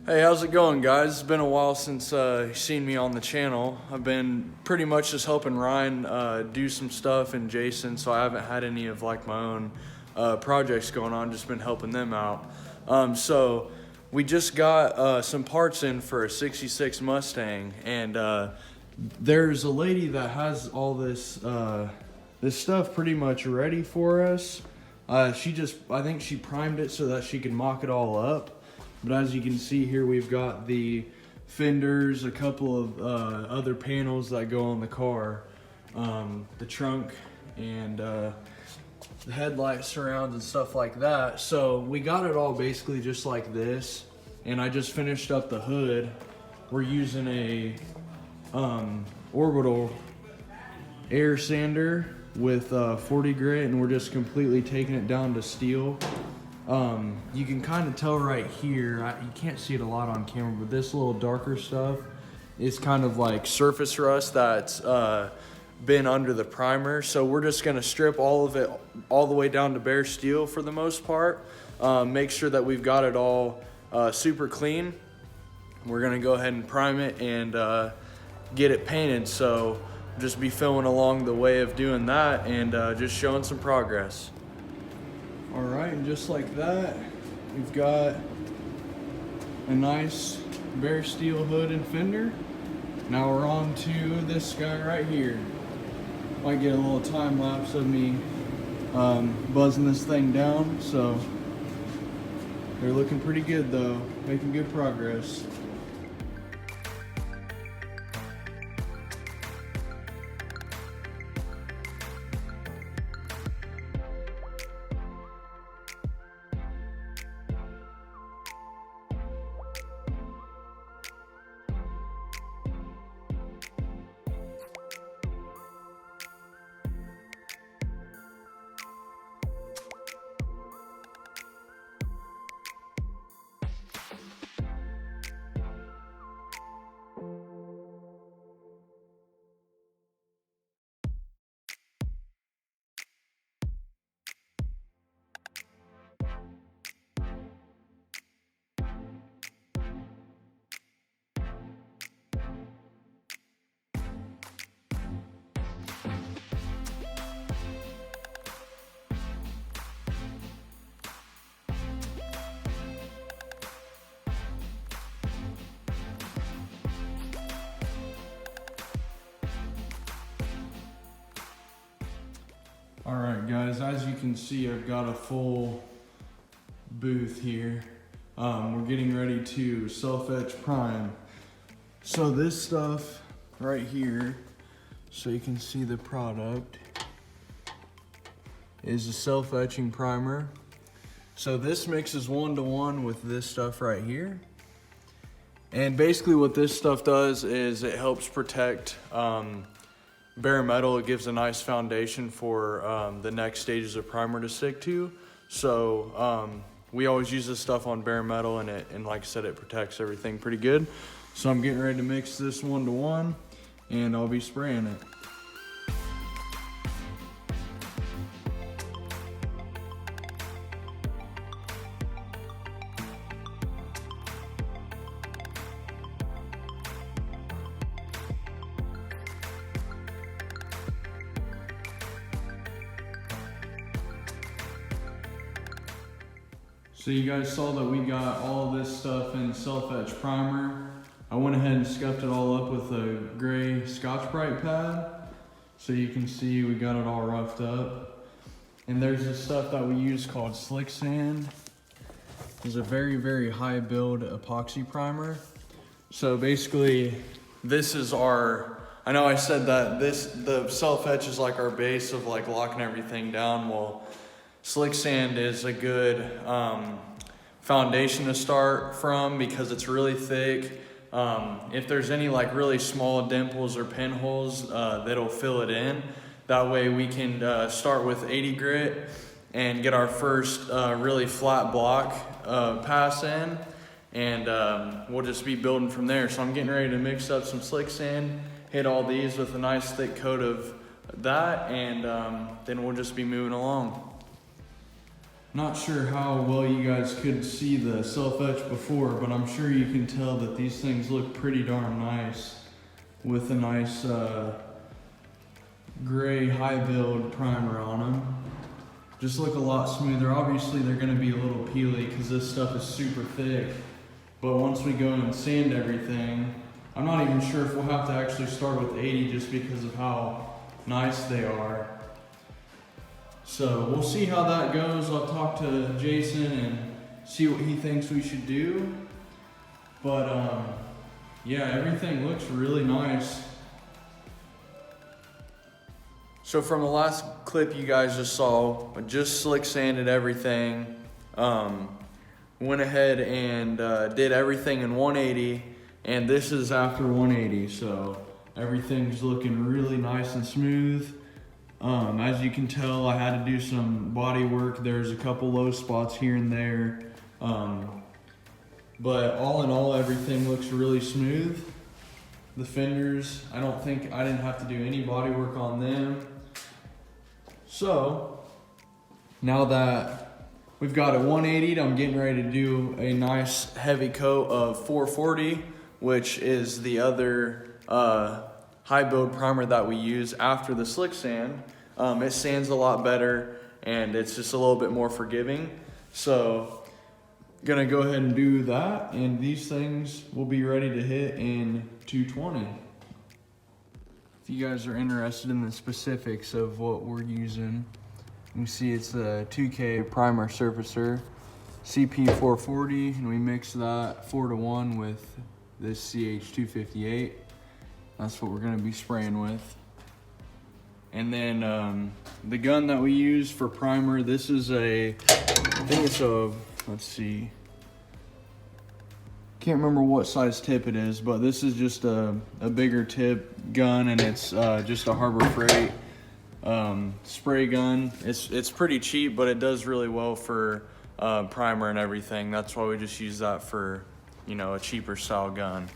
Hey, how's it going, guys? It's been a while since you've seen me on the channel. I've been pretty much just helping Ryan do some stuff and Jason, so I haven't had any of like my own projects going on, just been helping them out. So we just got some parts in for a 66 Mustang, and there's a lady that has all this stuff pretty much ready for us. I think she primed it so that she could mock it all up. But as you can see here, we've got the fenders, a couple of other panels that go on the car, the trunk, and the headlight surrounds and stuff like that. So we got it all basically just like this, and I just finished up the hood. We're using a orbital air sander with 40 grit, and we're just completely taking it down to steel. You can kind of tell right here, you can't see it a lot on camera, but this little darker stuff is kind of like surface rust that's been under the primer. So we're just gonna strip all of it all the way down to bare steel for the most part. Make sure that we've got it all super clean. We're gonna go ahead and prime it and get it painted. So just be filming along the way of doing that and just showing some progress. All right, and just like that, we've got a nice bare steel hood and fender. Now we're on to this guy right here. Might get a little time lapse of me buzzing this thing down. So they're looking pretty good though, making good progress. All right, guys, as you can see, I've got a full booth here. We're getting ready to self-etch prime. So this stuff right here, so you can see the product, is a self-etching primer. So this mixes 1-to-1 with this stuff right here. And basically what this stuff does is it helps protect bare metal. It gives a nice foundation for the next stages of primer to stick to. So we always use this stuff on bare metal, and like I said, it protects everything pretty good. So I'm getting ready to mix this 1-to-1, and I'll be spraying it. So you guys saw that we got all of this stuff in self-etch primer. I went ahead and scuffed it all up with a gray Scotch-Brite pad. So you can see we got it all roughed up. And there's this stuff that we use called slick sand. It's a very, very high build epoxy primer. So basically, this is our, I know I said that the self-etch is like our base of like locking everything down. Well, slick sand is a good foundation to start from because it's really thick. If there's any like really small dimples or pinholes, that'll fill it in. That way we can start with 80 grit and get our first really flat block pass in, and we'll just be building from there. So I'm getting ready to mix up some slick sand, hit all these with a nice thick coat of that, and then we'll just be moving along. Not sure how well you guys could see the self-etch before, but I'm sure you can tell that these things look pretty darn nice with a nice gray high build primer on them. Just look a lot smoother. Obviously they're gonna be a little peely because this stuff is super thick, but once we go and sand everything, I'm not even sure if we'll have to actually start with 80 just because of how nice they are. So we'll see how that goes. I'll talk to Jason and see what he thinks we should do. But yeah, everything looks really nice. So from the last clip you guys just saw, I just slick sanded everything. Went ahead and did everything in 180, and this is after 180, so everything's looking really nice and smooth. As you can tell, I had to do some body work. There's a couple low spots here and there. But all in all, everything looks really smooth. The fenders, I didn't have to do any body work on them. So, now that we've got it 180'd, I'm getting ready to do a nice heavy coat of 440, which is the other high build primer that we use after the slick sand. It sands a lot better and it's just a little bit more forgiving. So gonna go ahead and do that, and these things will be ready to hit in 220. If you guys are interested in the specifics of what we're using, you can see it's a 2K primer surfacer, CP440, and we mix that 4:1 with this CH258. That's what we're gonna be spraying with. And then the gun that we use for primer, this is I think it's a, let's see, can't remember what size tip it is, but this is just a bigger tip gun, and it's just a Harbor Freight spray gun. It's pretty cheap, but it does really well for primer and everything. That's why we just use that for, you know, a cheaper style gun.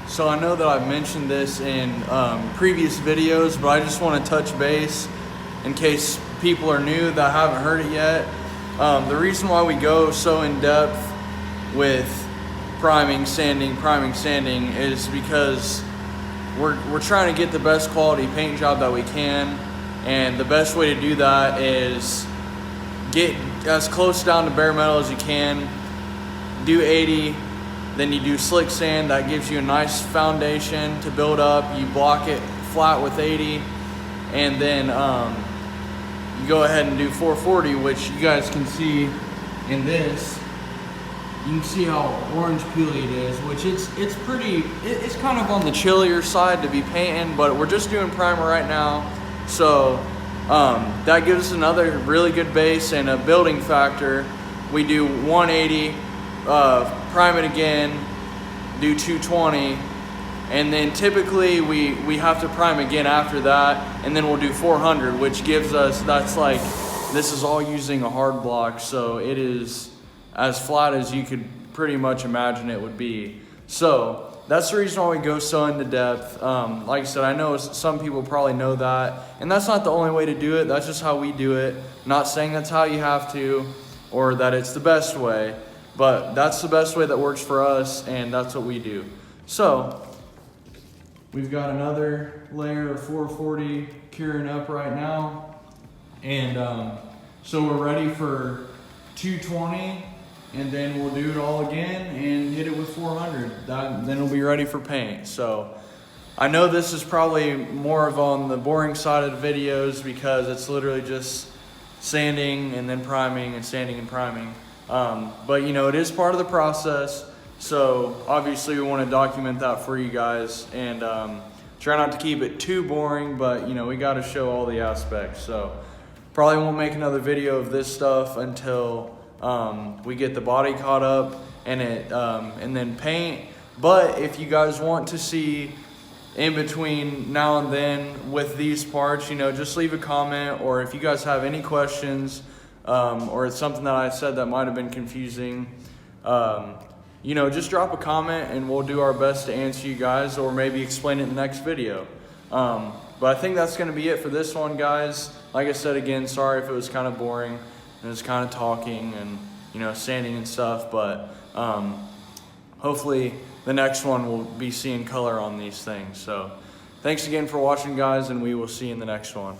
So I know that I've mentioned this in previous videos, but I just want to touch base in case people are new that haven't heard it yet. The reason why we go so in depth with priming, sanding is because we're trying to get the best quality paint job that we can, and the best way to do that is get as close down to bare metal as you can, do 80, then you do slick sand. That gives you a nice foundation to build up. You block it flat with 80, and then you go ahead and do 440, which you guys can see in this. You can see how orange peely it is, which it's kind of on the chillier side to be painting, but we're just doing primer right now. So that gives us another really good base and a building factor. We do 180, prime it again, do 220, and then typically we have to prime again after that, and then we'll do 400, which gives us, that's like, this is all using a hard block, so it is as flat as you could pretty much imagine it would be. So that's the reason why we go so into depth. Like I said, I know some people probably know that, and that's not the only way to do it. That's just how we do it. Not saying that's how you have to, or that it's the best way, but that's the best way that works for us, and that's what we do. So we've got another layer of 440 curing up right now, and so we're ready for 220, and then we'll do it all again and hit it with 400. Then it'll be ready for paint. So I know this is probably more of on the boring side of the videos because it's literally just sanding and then priming and sanding and priming. But you know, it is part of the process. So obviously we want to document that for you guys and try not to keep it too boring, but you know, we got to show all the aspects. So probably won't make another video of this stuff until we get the body caught up and then paint. But if you guys want to see in between now and then with these parts, you know, just leave a comment, or if you guys have any questions, or it's something that I said that might have been confusing, you know, just drop a comment and we'll do our best to answer you guys, or maybe explain it in the next video. But I think that's going to be it for this one, guys. Like I said, again, sorry if it was kind of boring and it was kind of talking and, you know, sanding and stuff, but hopefully the next one will be seeing color on these things. So thanks again for watching, guys, and we will see you in the next one.